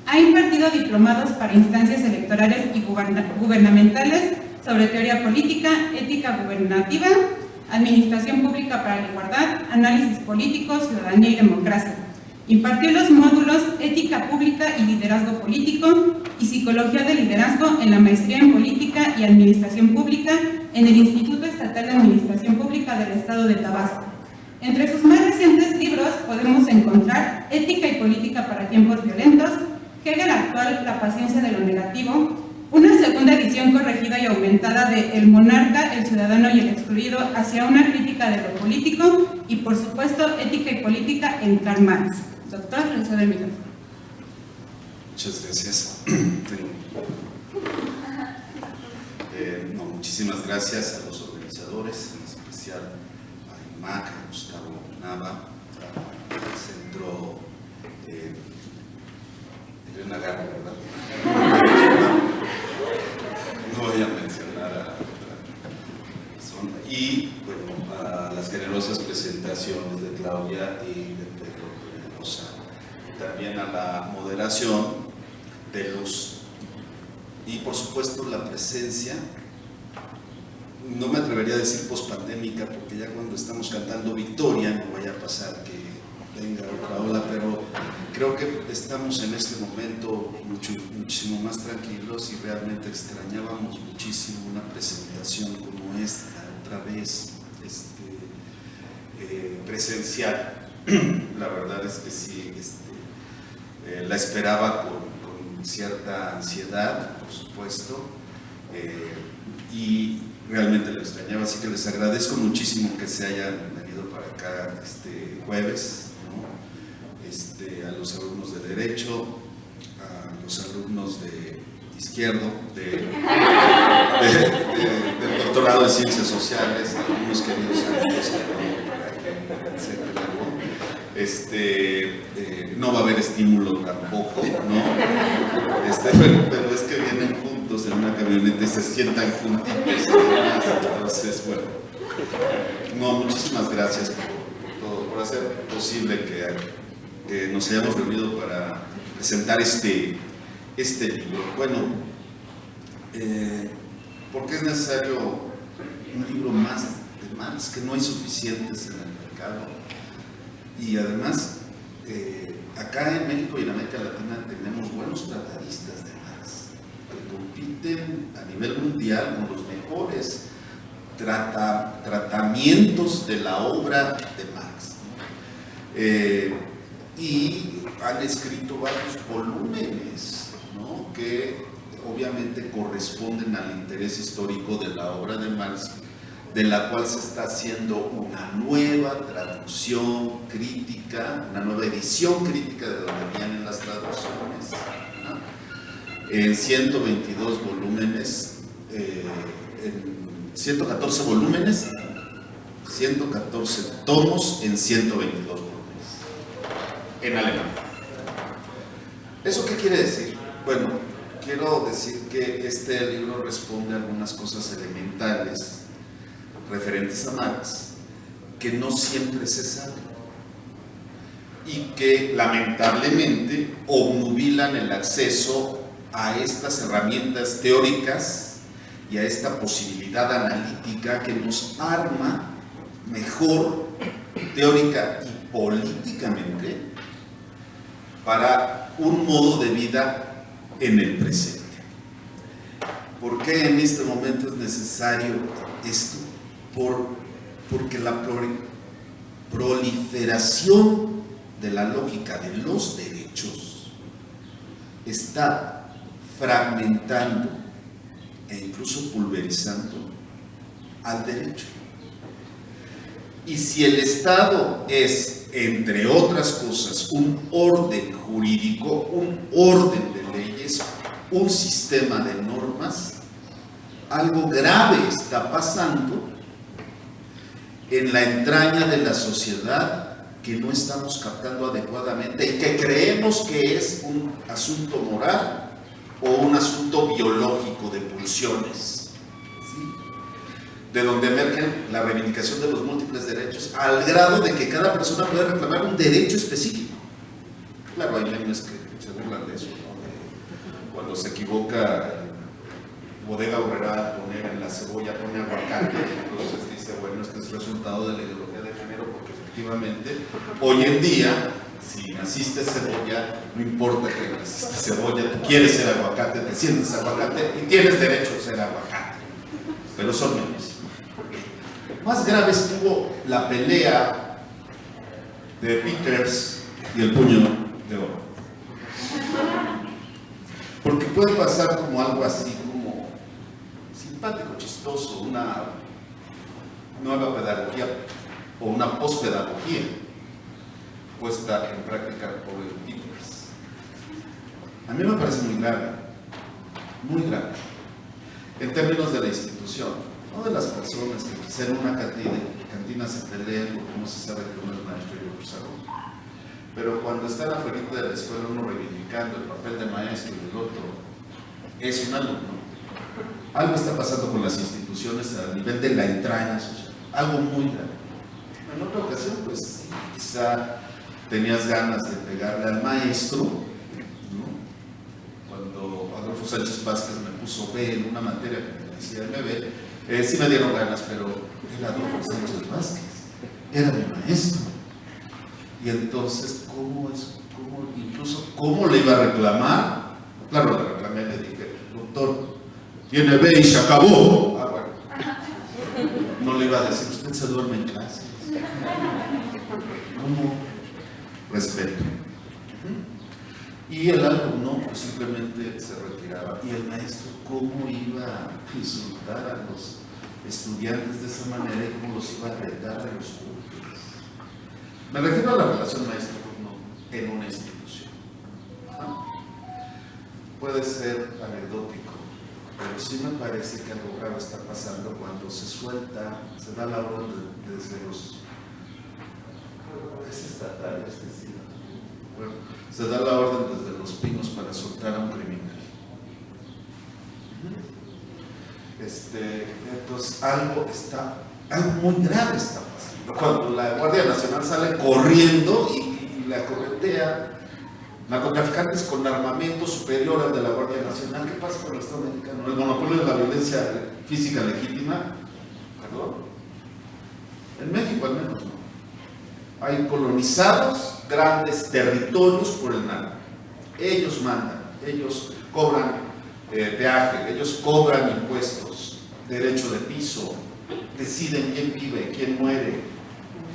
Ha impartido diplomados para instancias electorales y gubernamentales sobre teoría política, ética gubernativa, administración pública para la igualdad, análisis político, ciudadanía y democracia. Impartió los módulos Ética Pública y Liderazgo Político y Psicología de Liderazgo en la Maestría en Política y Administración Pública en el Instituto Estatal de Administración Pública del Estado de Tabasco. Entre sus más recientes libros podemos encontrar Ética y Política para Tiempos Violentos, Hegel Actual, La Paciencia de lo Negativo, Una segunda edición corregida y aumentada de El monarca, el ciudadano y el excluido, hacia una crítica de lo político y, por supuesto, ética y política en Karl Marx. Doctor, le cedo el micrófono. Muchas gracias. Muchísimas gracias a los organizadores, en especial a IMAC, a Gustavo Nava, al Centro Elena Garro, ¿verdad? No voy a mencionar a otra persona. Y bueno, a las generosas presentaciones de Claudia y de Pedro Peñalosa. También a la moderación de Luz. Y por supuesto la presencia, no me atrevería a decir pospandémica, porque ya cuando estamos cantando Victoria no vaya a pasar que venga otra ola, pero creo que estamos en este momento muchísimo más tranquilos y realmente extrañábamos muchísimo una presentación como esta, otra vez presencial. La verdad es que sí, la esperaba con cierta ansiedad, por supuesto, y realmente lo extrañaba, así que les agradezco muchísimo que se hayan venido para acá este jueves, ¿no? A los alumnos de Derecho, a los alumnos de Izquierdo, del doctorado de Ciencias Sociales, a algunos queridos amigos etcétera. No va a haber estímulo tampoco, ¿no? Pero es que vienen juntos en una camioneta y se sientan juntitos, además. Entonces, bueno, no, muchísimas gracias por hacer posible que nos hayamos reunido para presentar este libro. Bueno, ¿por qué es necesario un libro más de Marx? Que no hay suficientes en el mercado. Y además, acá en México y en América Latina tenemos buenos tratadistas de Marx que compiten a nivel mundial con los mejores tratamientos de la obra de Marx, ¿no? Y han escrito varios volúmenes, ¿no? Que obviamente corresponden al interés histórico de la obra de Marx, de la cual se está haciendo una nueva traducción crítica, una nueva edición crítica de donde vienen las traducciones, ¿no? En 122 volúmenes, en 114 volúmenes, 114 tomos en 122 volúmenes, en alemán. ¿Eso qué quiere decir? Bueno, quiero decir que este libro responde a algunas cosas elementales referentes a Marx que no siempre se saben y que lamentablemente obnubilan el acceso a estas herramientas teóricas y a esta posibilidad analítica que nos arma mejor teórica y políticamente para un modo de vida en el presente. ¿Por qué en este momento es necesario esto? Porque la proliferación de la lógica de los derechos está fragmentando e incluso pulverizando al derecho. Y si el Estado es, entre otras cosas, un orden jurídico, un orden de leyes, un sistema de normas, algo grave está pasando en la entraña de la sociedad que no estamos captando adecuadamente y que creemos que es un asunto moral o un asunto biológico de pulsiones, ¿sí? De donde emergen la reivindicación de los múltiples derechos al grado de que cada persona puede reclamar un derecho específico. Claro, hay memes que se burlan de eso, ¿no? Cuando se equivoca Bodega Aurrera al poner en la cebolla, pone aguacate, entonces dice, bueno, este es resultado de la ideología de género, porque efectivamente, hoy en día, si naciste cebolla, no importa que naciste cebolla, tú quieres ser aguacate, te sientes aguacate y tienes derecho a ser aguacate, pero son memes. Más grave estuvo la pelea de Peters y el puño de oro. Porque puede pasar como algo así, como simpático, chistoso, una nueva pedagogía o una pospedagogía puesta en práctica por el Peters. A mí me parece muy grave, en términos de la institución, no de las personas que quizá en una cantina se peleen porque no se sabe que uno es maestro y otro salón. Pero cuando están afuera de la escuela uno reivindicando el papel de maestro y el otro es un alumno, algo está pasando con las instituciones a nivel de la entraña social, algo muy grave. En otra ocasión, pues sí, quizá tenías ganas de pegarle al maestro, ¿no? Cuando Adolfo Sánchez Vázquez me puso B en una materia que me decía MB, sí me dieron ganas, pero el Adolfo Sánchez Vázquez era mi maestro. Y entonces, ¿cómo le iba a reclamar? Claro, le reclamé, le dije, doctor, tiene B y se acabó. Ah, bueno. No le iba a decir, usted se duerme en clase. ¿Cómo? Respeto. Y el alumno pues, simplemente se retiraba. Y el maestro, ¿cómo iba a insultar a los estudiantes de esa manera y cómo los iba a retar a los cultos? Me refiero a la relación maestro-alumno en una institución. Puede ser anecdótico, pero sí me parece que algo grave está pasando cuando se suelta, se da la orden desde los... Es estatal, es decir, bueno, se da la orden desde los pinos para soltar a un criminal. Entonces algo muy grave está pasando. Cuando la Guardia Nacional sale corriendo y la corretea narcotraficantes con armamento superior al de la Guardia Nacional, ¿qué pasa con el Estado mexicano? El monopolio de la violencia física legítima, ¿perdón? En México al menos no. Hay colonizados grandes territorios por el narco. Ellos mandan, ellos cobran peaje, ellos cobran impuestos, derecho de piso, deciden quién vive, quién muere,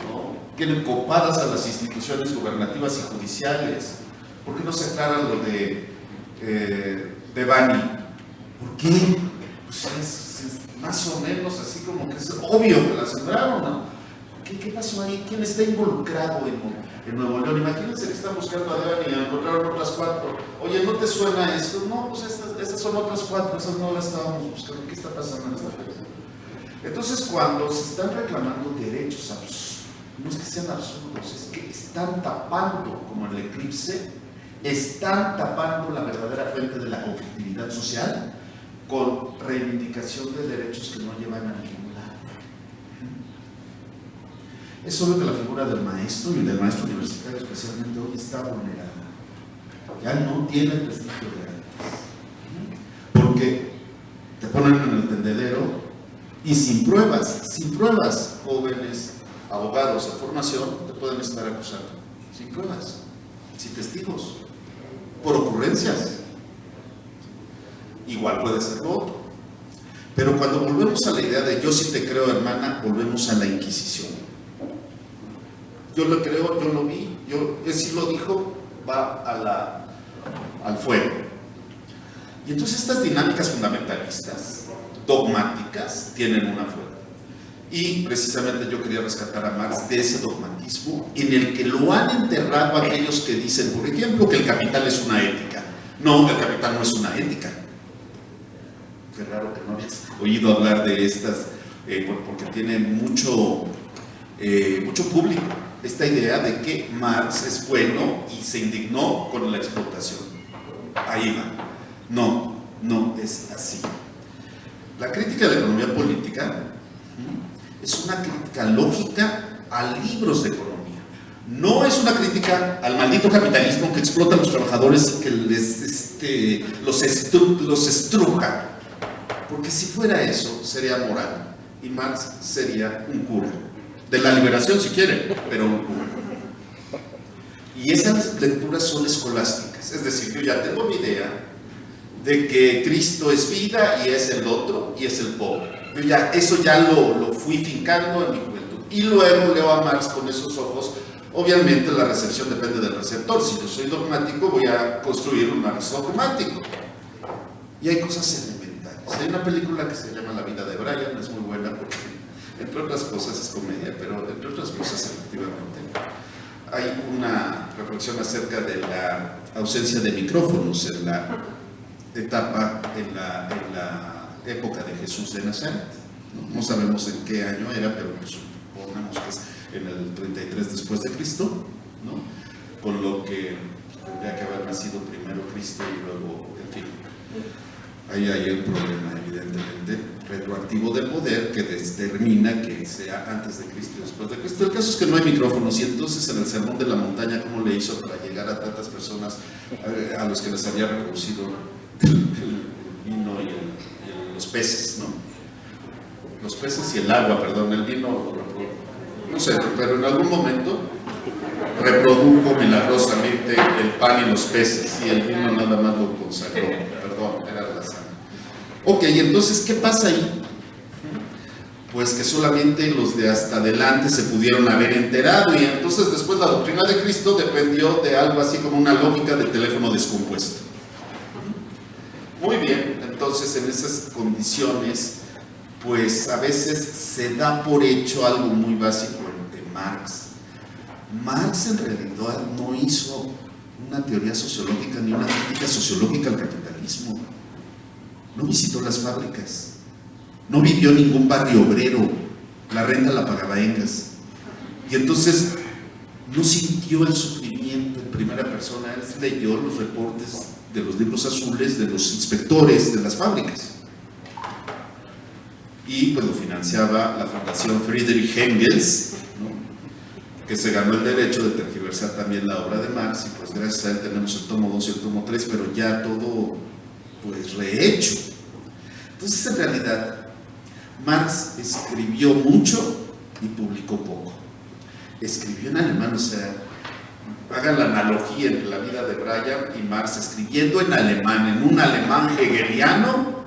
¿no? Tienen copadas a las instituciones gubernativas y judiciales. ¿Por qué no se aclara lo de Bani? ¿Por qué? Pues es más o menos así como que es obvio que la sembraron, ¿no? ¿Qué pasó ahí? ¿Quién está involucrado en Nuevo León? Imagínense que están buscando a Devani y encontraron otras 4. Oye, ¿no te suena esto? No, pues estas son otras 4, esas no las estábamos buscando. ¿Qué está pasando en esta persona? Entonces, cuando se están reclamando derechos absurdos, no es que sean absurdos, es que están tapando, como el eclipse, están tapando la verdadera fuente de la conflictividad social con reivindicación de derechos que no llevan a ningún lado. Es obvio que la figura del maestro y del maestro universitario especialmente hoy está vulnerada. Ya no tiene el prestigio de antes. Porque te ponen en el tendedero y sin pruebas, jóvenes, abogados en formación te pueden estar acusando. Sin pruebas, sin testigos, por ocurrencias. Igual puede ser lo otro. Pero cuando volvemos a la idea de yo sí te creo, hermana, volvemos a la Inquisición. Yo lo creo, yo lo vi, él sí lo dijo, va al fuego. Y entonces estas dinámicas fundamentalistas, dogmáticas, tienen una fuerza. Y precisamente yo quería rescatar a Marx de ese dogmatismo en el que lo han enterrado aquellos que dicen, por ejemplo, que el capital es una ética. No, el capital no es una ética. Qué raro que no hayas oído hablar de estas, porque tiene mucho público. Esta idea de que Marx es bueno y se indignó con la explotación. Ahí va. No es así. La crítica de la economía política es una crítica lógica a libros de economía. No es una crítica al maldito capitalismo que explota a los trabajadores y que los estruja. Porque si fuera eso, sería moral. Y Marx sería un cura. De la liberación si quieren, pero un cura. Y esas lecturas son escolásticas. Es decir, yo ya tengo mi idea de que Cristo es vida y es el otro y es el pobre. Eso ya lo fui fincando en mi juventud. Y luego leo a Marx con esos ojos. Obviamente la recepción depende del receptor. Si yo soy dogmático, voy a construir un Marx dogmático. y hay cosas elementales. Hay una película que se llama La vida de Brian, es muy buena porque, entre otras cosas, es comedia, pero entre otras cosas, efectivamente, hay una reflexión acerca de la ausencia de micrófonos en la etapa, en la época de Jesús de Nazaret. No sabemos en qué año era, pero pues, supongamos que es en el 33 después de Cristo, ¿no? Con lo que tendría que haber nacido primero Cristo y luego, en fin, ahí hay el problema, evidentemente, retroactivo de poder que determina que sea antes de Cristo y después de Cristo. El caso es que no hay micrófonos, y entonces en el Sermón de la Montaña, ¿cómo le hizo para llegar a tantas personas a los que les había reproducido el vino y los peces, ¿no? Los peces y el agua, perdón, el vino, no sé, pero en algún momento reprodujo milagrosamente el pan y los peces, y el vino nada más lo consagró, perdón, era la sangre. Ok, entonces, ¿qué pasa ahí? Pues que solamente los de hasta adelante se pudieron haber enterado, y entonces después la doctrina de Cristo dependió de algo así como una lógica de teléfono descompuesto. Muy bien, entonces en esas condiciones, pues a veces se da por hecho algo muy básico de Marx. Marx en realidad no hizo una teoría sociológica ni una crítica sociológica al capitalismo. No visitó las fábricas, no vivió ningún barrio obrero, la renta la pagaba Engels. Y entonces no sintió el sufrimiento en primera persona, él leyó los reportes de los libros azules de los inspectores de las fábricas. Y pues lo financiaba la Fundación Friedrich Engels, ¿no? Que se ganó el derecho de tergiversar también la obra de Marx, y pues gracias a él tenemos el tomo 2 y el tomo 3, pero ya todo pues rehecho. Entonces en realidad Marx escribió mucho y publicó poco. Escribió en alemán, o sea, hagan la analogía entre la vida de Brian y Marx, escribiendo en alemán, en un alemán hegeliano,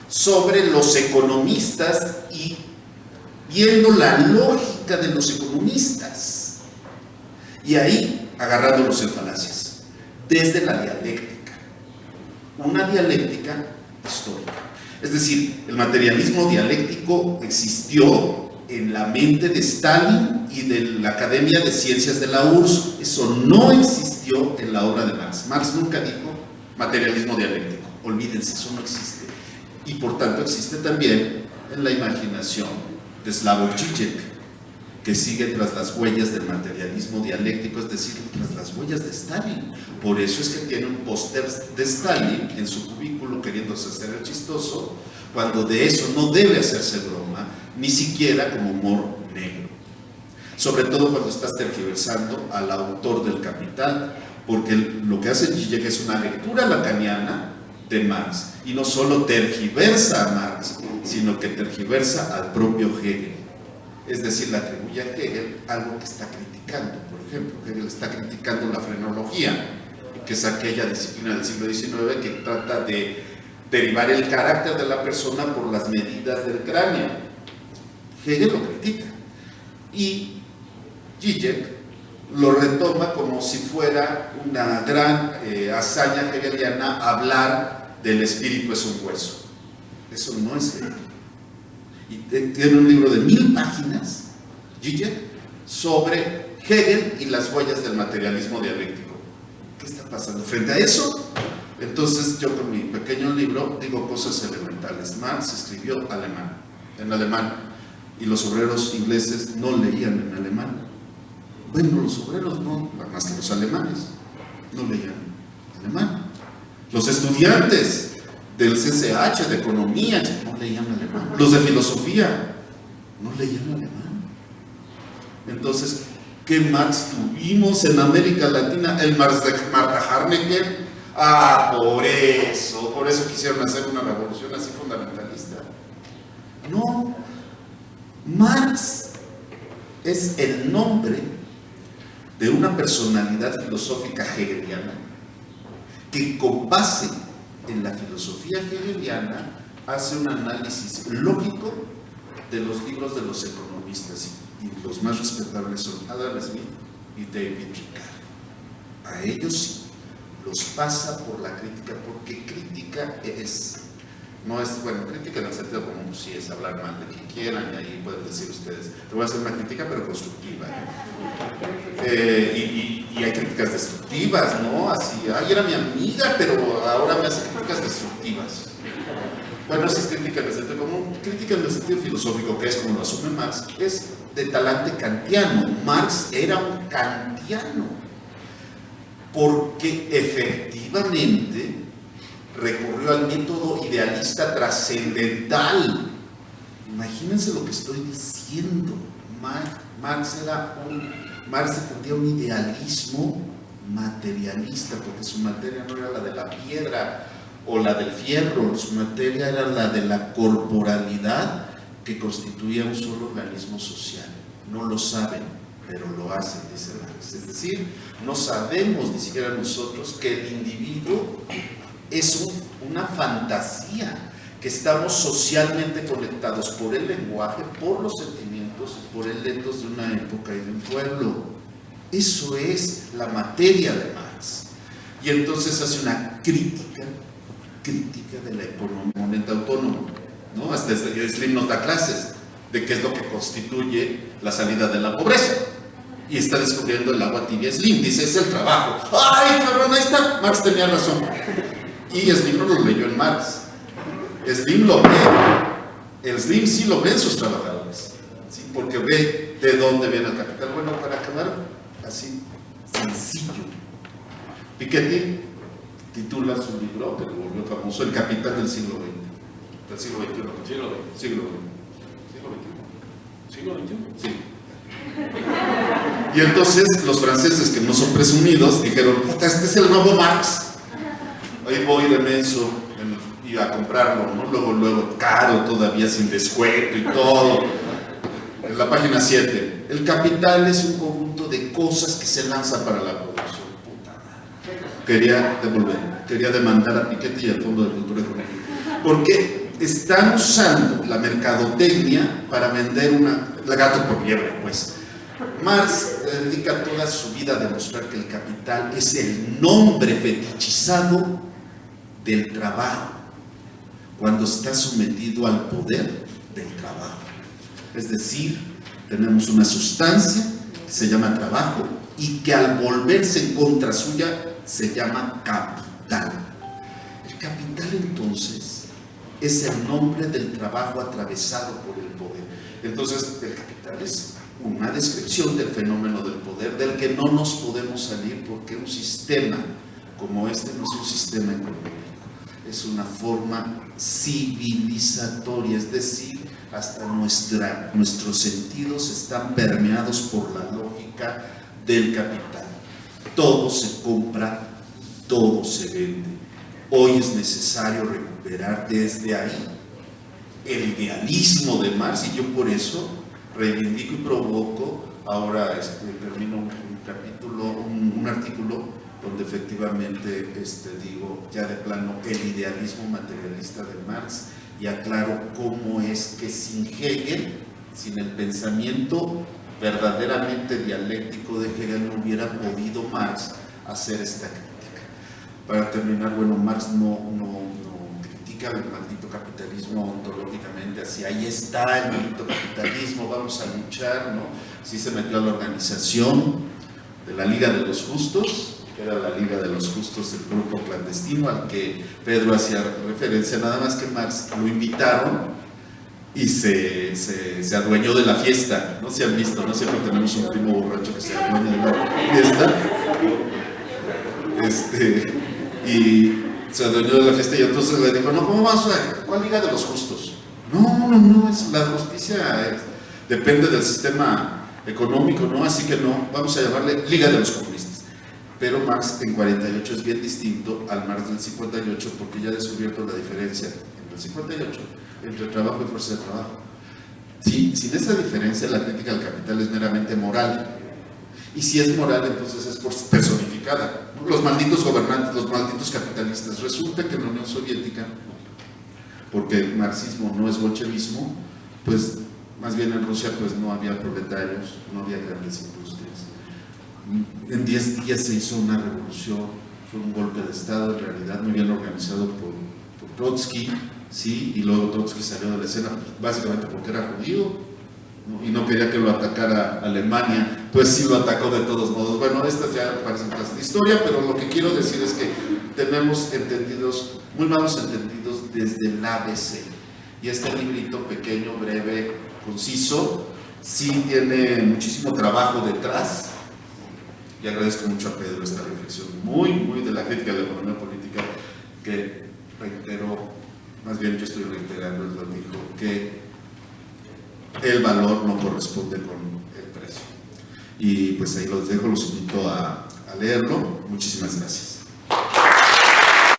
sobre los economistas y viendo la lógica de los economistas, y ahí agarrándolos en falacias, desde la dialéctica, una dialéctica histórica. Es decir, el materialismo dialéctico existió en la mente de Stalin y de la Academia de Ciencias de la URSS. Eso no existió en la obra de Marx. Marx nunca dijo materialismo dialéctico, olvídense, eso no existe. Y por tanto existe también en la imaginación de Slavoj Žižek, que sigue tras las huellas del materialismo dialéctico, es decir, tras las huellas de Stalin. Por eso es que tiene un póster de Stalin en su cubículo queriéndose hacer el chistoso, cuando de eso no debe hacerse broma, ni siquiera como humor negro. Sobre todo cuando estás tergiversando al autor del Capital, porque lo que hace Žižek es una lectura lacaniana de Marx, y no solo tergiversa a Marx, sino que tergiversa al propio Hegel. Es decir, le atribuye a Hegel algo que está criticando. Por ejemplo, Hegel está criticando la frenología, que es aquella disciplina del siglo XIX que trata de derivar el carácter de la persona por las medidas del cráneo. Hegel lo critica, y Žižek lo retoma como si fuera una gran hazaña hegeliana hablar del espíritu es un hueso. Eso no es Hegel. Y tiene un libro de 1000 páginas, Žižek, sobre Hegel y las huellas del materialismo dialéctico. ¿Qué está pasando frente a eso? Entonces yo con mi pequeño libro digo cosas elementales. Marx escribió en alemán, y los obreros ingleses no leían en alemán. Bueno, los obreros no, más que los alemanes, no leían alemán. Los estudiantes del CCH, de economía, no leían alemán. Los de filosofía no leían alemán. Entonces, ¿qué Marx tuvimos en América Latina? El Marx de Marta Harnecker. Por eso quisieron hacer una revolución así fundamentalista. No, Marx es el nombre de una personalidad filosófica hegeliana que, con base en la filosofía hegeliana, hace un análisis lógico de los libros de los economistas, y los más respetables son Adam Smith y David Ricardo. A ellos sí, los pasa por la crítica, porque crítica no es, bueno, crítica en el sentido común, sí es hablar mal de quien quieran, y ahí pueden decir ustedes, te voy a hacer una crítica pero constructiva, y hay críticas destructivas, ¿no? Así, ay, era mi amiga, pero ahora me hace críticas destructivas. Bueno, esa es crítica en el sentido común. Crítica en el sentido filosófico, que es como lo asume Marx, es de talante kantiano. Marx era un kantiano, porque efectivamente recurrió al método idealista trascendental. Imagínense lo que estoy diciendo. Marx defendía un idealismo materialista, porque su materia no era la de la piedra o la del fierro, su materia era la de la corporalidad que constituía un solo organismo social. No lo saben, pero lo hacen, dice Marx. Es decir, no sabemos ni siquiera nosotros que el individuo es una fantasía, que estamos socialmente conectados por el lenguaje, por los sentimientos, por eventos de una época y de un pueblo. Eso es la materia de Marx. Y entonces hace una crítica de la economía, moneda autónoma, ¿no? Hasta Slim nos da clases de qué es lo que constituye la salida de la pobreza. Y está descubriendo el agua tibia. Slim dice, es el trabajo. ¡Ay, cabrón, ahí está! Marx tenía razón. Y Slim no lo leyó en Marx. Slim lo ve. El Slim sí lo ve en sus trabajadores, ¿sí? Porque ve de dónde viene el capital. Bueno, para acabar así, sencillo, Piketty titula su libro, que lo volvió famoso, El capital del siglo XX. Del siglo XXI. Siglo XXI. Sí. Y entonces los franceses, que no son presumidos, dijeron, puta, este es el nuevo Marx. Ahí voy de menso y a comprarlo, ¿no? Luego, caro todavía, sin descuento y todo. En la página 7, el capital es un conjunto de cosas que se lanzan para la población. Puta madre. Quería demandar a Piketty y al Fondo de Cultura Económica. Porque están usando la mercadotecnia para vender el gato por liebre, pues. Marx dedica toda su vida a demostrar que el capital es el nombre fetichizado del trabajo, cuando está sometido al poder del trabajo. Es decir, tenemos una sustancia que se llama trabajo y que al volverse en contra suya se llama capital. El capital entonces es el nombre del trabajo atravesado por el poder. Entonces el capital es una descripción del fenómeno del poder, del que no nos podemos salir, porque un sistema como este no es un sistema económico, es una forma civilizatoria, es decir, hasta nuestros sentidos están permeados por la lógica del capital. Todo se compra, todo se vende. Hoy es necesario recuperar desde ahí el idealismo de Marx, y yo por eso reivindico y provoco, ahora termino un artículo donde efectivamente digo ya de plano el idealismo materialista de Marx, y aclaro cómo es que sin Hegel, sin el pensamiento verdaderamente dialéctico de Hegel, no hubiera podido Marx hacer esta crítica. Para terminar, bueno, Marx no critica el maldito capitalismo ontológicamente, así, ahí está el maldito capitalismo, vamos a luchar, ¿no? Sí se metió a la organización de la Liga de los Justos, que era la Liga de los Justos, el grupo clandestino al que Pedro hacía referencia, nada más que Marx lo invitaron y se adueñó de la fiesta. No se han visto, ¿no? Siempre tenemos un primo borracho que se adueña de la fiesta. Y se adueñó de la fiesta, y entonces le dijo, no, ¿cómo vamos a cuál Liga de los Justos? No, es la justicia depende del sistema económico, ¿no? Así que no, vamos a llamarle Liga de los Comunistas. Pero Marx en 48 es bien distinto al Marx del 58, porque ya ha descubierto la diferencia en el 58 entre trabajo y fuerza de trabajo. Sí, sin esa diferencia, la crítica al capital es meramente moral. Y si es moral, entonces es personificada. Los malditos gobernantes, los malditos capitalistas. Resulta que en la Unión Soviética, porque el marxismo no es bolchevismo, pues más bien en Rusia pues no había proletarios, no había grandes industrias. En 10 días se hizo una revolución fue un golpe de Estado, en realidad muy bien organizado por Trotsky, ¿sí? Y luego Trotsky salió de la escena básicamente porque era judío, ¿no? Y no quería que lo atacara Alemania, pues sí lo atacó de todos modos. Bueno, estas ya parecen clases de historia, pero lo que quiero decir es que tenemos entendidos, muy malos entendidos desde el ABC. Y este librito pequeño, breve, conciso, sí tiene muchísimo trabajo detrás. Y agradezco mucho a Pedro esta reflexión muy de la crítica de la economía política, que reitero, más bien yo estoy reiterando, él lo dijo, que el valor no corresponde con el precio. Y pues ahí los dejo, los invito a leerlo. Muchísimas gracias.